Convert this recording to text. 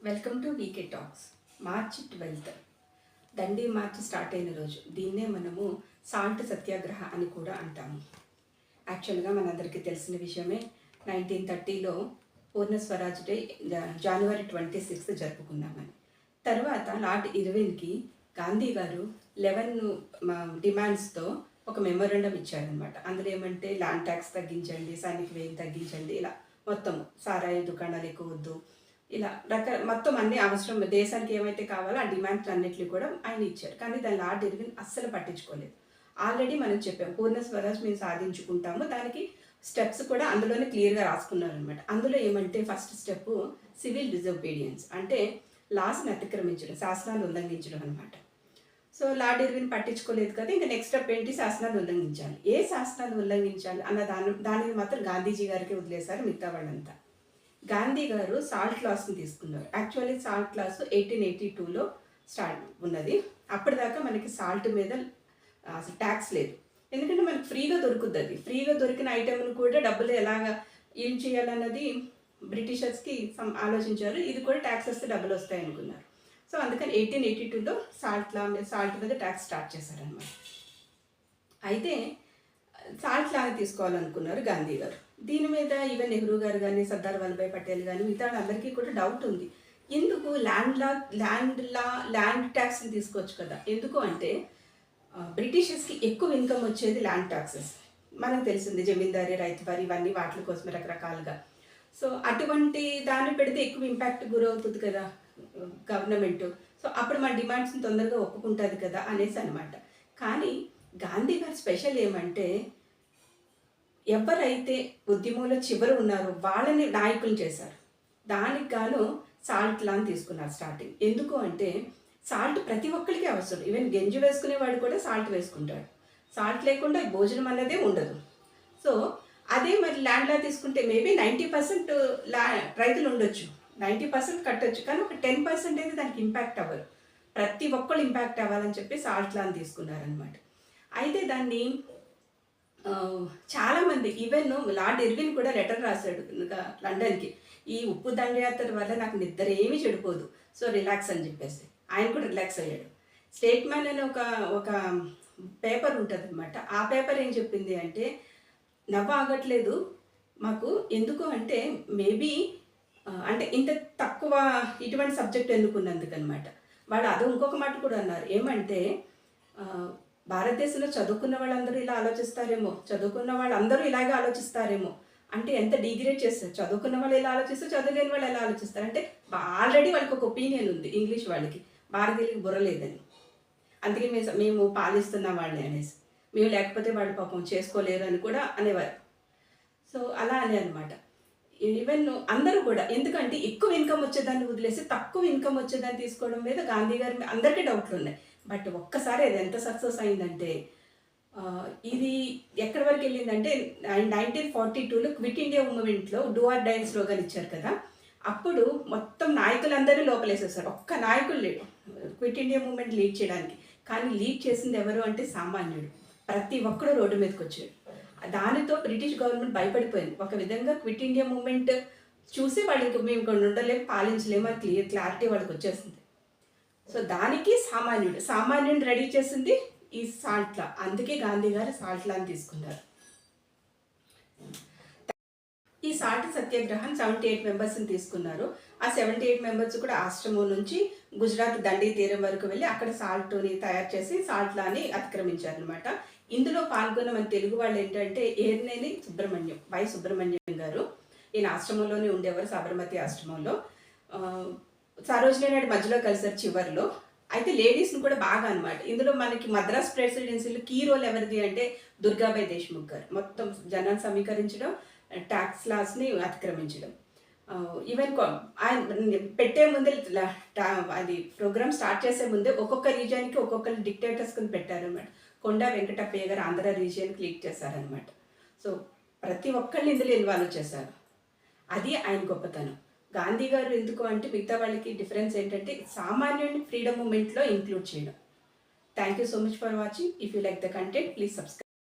Welcome to VK talks. March 12 Dandi march start అయిన రోజు. దీన్నే మనము సాల్ట్ సత్యాగ్రహ అని కూడా అంటాము. యాక్చువల్గా మనందరికీ తెలిసిన విషయమే. 1930లో పూర్ణ స్వరాజ్ డే జనవరి 26 జరుపుకున్నామని. తర్వాత లార్డ్ ఇర్విన్కి గాంధీ గారు 11 డిమాండ్స్తో ఒక మెమోరండం ఇచ్చారనమాట. అందులో ఏమంటే ల్యాండ్ ట్యాక్స్ తగ్గించండి, సైనిక వ్యయం తగ్గించండి, ఇలా మొత్తం సారాయి దుకాణాలు ఎక్కువ వద్దు, ఇలా మొత్తం అన్ని అవసరం దేశానికి ఏమైతే కావాలో ఆ డిమాండ్స్ అన్నిటిని కూడా ఆయన ఇచ్చారు. కానీ దాని లార్డ్ ఇర్విన్ అస్సలు పట్టించుకోలేదు. ఆల్రెడీ మనం చెప్పాం పూర్ణ స్వరాజ్ మేము సాధించుకుంటాము, దానికి స్టెప్స్ కూడా అందులోనే క్లియర్గా రాసుకున్నారనమాట. అందులో ఏమంటే ఫస్ట్ స్టెప్ సివిల్ డిజోబీడియన్స్, అంటే లాస్ని అతిక్రమించడం, శాసనాలు ఉల్లంఘించడం అనమాట. సో లార్డ్ ఇర్విన్ పట్టించుకోలేదు కదా, ఇంకా నెక్స్ట్ స్టెప్ ఏంటి, శాసనాలు ఉల్లంఘించాలి. ఏ శాసనాలు ఉల్లంఘించాలి అన్న దానిని మాత్రం గాంధీజీ గారికి వదిలేశారు మిగతా వాళ్ళంతా. గాంధీ గారు సాల్ట్ లాస్ని తీసుకున్నారు. యాక్చువల్లీ సాల్ట్ లాస్ 1882లో స్టార్ట్ ఉన్నది. అప్పటిదాకా మనకి సాల్ట్ మీద అసలు ట్యాక్స్ లేదు. ఎందుకంటే మనకి ఫ్రీగా దొరుకుద్ది. అది ఫ్రీగా దొరికిన ఐటెంను కూడా డబ్బులు ఎలాగా ఏం చేయాలన్నది బ్రిటిషర్స్కి ఆలోచించారు. ఇది కూడా ట్యాక్స్ వస్తే డబ్బులు వస్తాయి అనుకున్నారు. సో అందుకని 1882లో సాల్ట్ మీద ట్యాక్స్ స్టార్ట్ చేశారనమాట. అయితే సాల్ట్ లాగా తీసుకోవాలనుకున్నారు గాంధీ గారు. దీని మీద ఈవెన్ నెహ్రూ గారు కానీ, సర్దార్ వల్లభాయ్ పటేల్ కానీ, మిగతా అందరికీ కూడా డౌట్ ఉంది. ఎందుకు ల్యాండ్ ట్యాక్స్ని తీసుకోవచ్చు కదా. ఎందుకు అంటే బ్రిటిషర్స్కి ఎక్కువ ఇన్కమ్ వచ్చేది ల్యాండ్ ట్యాక్సెస్. మనకు తెలిసింది జమీందారీ, రైతువారి, ఇవన్నీ వాటి కోసమే రకరకాలుగా. సో అటువంటి దాన్ని పెడితే ఎక్కువ ఇంపాక్ట్ గురవుతుంది కదా గవర్నమెంట్. సో అప్పుడు మన డిమాండ్స్ని తొందరగా ఒప్పుకుంటుంది కదా అనేసి అనమాట. కానీ గాంధీ గారి స్పెషల్ ఏమంటే ఎవరైతే ఉద్యమంలో చివరి ఉన్నారో వాళ్ళని నాయకులు చేశారు. దానికి గాను సాల్ట్ లాని తీసుకున్నారు స్టార్టింగ్. ఎందుకు అంటే సాల్ట్ ప్రతి ఒక్కరికి అవసరం. ఈవెన్ గంజి వేసుకునేవాడు కూడా సాల్ట్ వేసుకుంటాడు. సాల్ట్ లేకుండా భోజనం అన్నదే ఉండదు. సో అదే మరి ల్యాండ్ లా తీసుకుంటే మేబీ 90% రైతులు ఉండొచ్చు, 90% కట్టొచ్చు, కానీ ఒక 10% అయితే దానికి ఇంపాక్ట్ అవ్వరు. ప్రతి ఒక్కళ్ళు ఇంపాక్ట్ అవ్వాలని చెప్పి సాల్ట్ లాని తీసుకున్నారనమాట. అయితే దాన్ని చాలామంది ఈవెన్ లార్డ్ ఇర్విన్ కూడా లెటర్ రాశాడు లండన్కి, ఈ ఉప్పు దండయాత్ర వల్ల నాకు నిద్ర ఏమీ చెడిపోదు, సో రిలాక్స్ అని చెప్పేసి. ఆయన కూడా రిలాక్స్ అయ్యాడు. స్టేట్మెన్ అని ఒక పేపర్ ఉంటుంది అనమాట. ఆ పేపర్ ఏం చెప్పింది అంటే నవ్వు ఆగట్లేదు మాకు, ఎందుకు అంటే మేబీ అంటే ఇంత తక్కువ ఇటువంటి సబ్జెక్ట్ ఎన్నుకున్నందుకనమాట. వాళ్ళు అది ఇంకొక మాట కూడా అన్నారు, ఏమంటే భారతదేశంలో చదువుకున్న వాళ్ళందరూ ఇలా ఆలోచిస్తారేమో, చదువుకున్న వాళ్ళందరూ ఇలాగే ఆలోచిస్తారేమో. అంటే ఎంత డిగ్రేడ్ చేస్తారు. చదువుకున్న వాళ్ళు ఎలా ఆలోచిస్తారు, చదువులేని వాళ్ళు ఎలా ఆలోచిస్తారు. అంటే ఆల్రెడీ వాళ్ళకి ఒక ఒపీనియన్ ఉంది ఇంగ్లీష్ వాళ్ళకి, భారతీయులకి బుర్రలేదని, అందుకే మేము పాలిస్తున్నాం వాళ్ళని అనేసి, మేము లేకపోతే వాళ్ళు పాపం చేసుకోలేరు అని కూడా అనేవారు. సో అలా అనే అనమాట. ఈవెన్ అందరూ కూడా, ఎందుకంటే ఎక్కువ ఇన్కమ్ వచ్చేదాన్ని వదిలేసి తక్కువ ఇన్కమ్ వచ్చేదాన్ని తీసుకోవడం మీద గాంధీ గారి అందరికీ డౌట్లు ఉన్నాయి. బట్ ఒక్కసారి అది ఎంత సక్సెస్ అయిందంటే ఇది ఎక్కడి వరకు వెళ్ళిందంటే 1942లో క్విట్ ఇండియా మూమెంట్లో డూ ఆర్ డై స్లోగన్ ఇచ్చారు కదా, అప్పుడు మొత్తం నాయకులందరూ లోపలేసేసారు. ఒక్క నాయకులు లేడు క్విట్ ఇండియా మూమెంట్ లీడ్ చేయడానికి. కానీ లీడ్ చేసింది ఎవరు అంటే సామాన్యుడు. ప్రతి ఒక్కడు రోడ్డు మీదకి వచ్చాడు. దానితో బ్రిటిష్ గవర్నమెంట్ భయపడిపోయింది. ఒక విధంగా క్విట్ ఇండియా మూమెంట్ చూసి వాళ్ళు ఇంక మేము ఇక్కడ ఉండలేము, పాలించలేము అని క్లారిటీ వాళ్ళకి వచ్చేసింది. సో దానికి సామాన్యుడిని రెడీ చేసింది ఈ సాల్ట్ లా. అందుకే గాంధీ గారు సాల్ట్ లాని తీసుకున్నారు. ఈ సాల్ట్ సత్యాగ్రహం 78 మెంబర్స్ని తీసుకున్నారు. ఆ 78 మెంబర్స్ కూడా ఆశ్రమం నుంచి గుజరాత్ దండి తీరం వరకు వెళ్ళి అక్కడ సాల్ట్ని తయారు చేసి సాల్ట్ లాని అతిక్రమించారనమాట. ఇందులో పాల్గొన్న మన తెలుగు వాళ్ళు ఏంటంటే ఏర్నేని సుబ్రహ్మణ్యం గారు. ఈయన ఆశ్రమంలోనే ఉండేవారు, సాబర్మతి ఆశ్రమంలో. సరోజినీ నాయుడు మధ్యలో కలిసారు చివరిలో. అయితే లేడీస్ని కూడా బాగా అనమాట. ఇందులో మనకి మద్రాస్ ప్రెసిడెన్సీలో కీ రోల్ ఎవరిది అంటే దుర్గాబాయ్ దేశ్ముఖ్ గారు. మొత్తం జనాన్ని సమీకరించడం, ట్యాక్స్ లాస్ని అతిక్రమించడం. ఈవెన్ ఆయన పెట్టే ముందే అది ప్రోగ్రామ్ స్టార్ట్ చేసే ముందే ఒక్కొక్క రీజియన్కి ఒక్కొక్కరు డిక్టేటర్స్ కింద పెట్టారనమాట. కొండా వెంకటప్పయ్య గారు ఆంధ్ర రీజియన్కి లీడ్ చేశారనమాట. సో ప్రతి ఒక్కరిని ఇందులో ఇన్వాల్వ్ చేశారు. అది ఆయన గొప్పతనం. గాంధీ గారు ఎందుకు అంటే మిగతా వాళ్ళకి డిఫరెన్స్ ఏంటంటే సామాన్యుడిని ఫ్రీడమ్ మూమెంట్లో ఇంక్లూడ్ చేయడం. Thank you so much for watching. If you like the content please subscribe.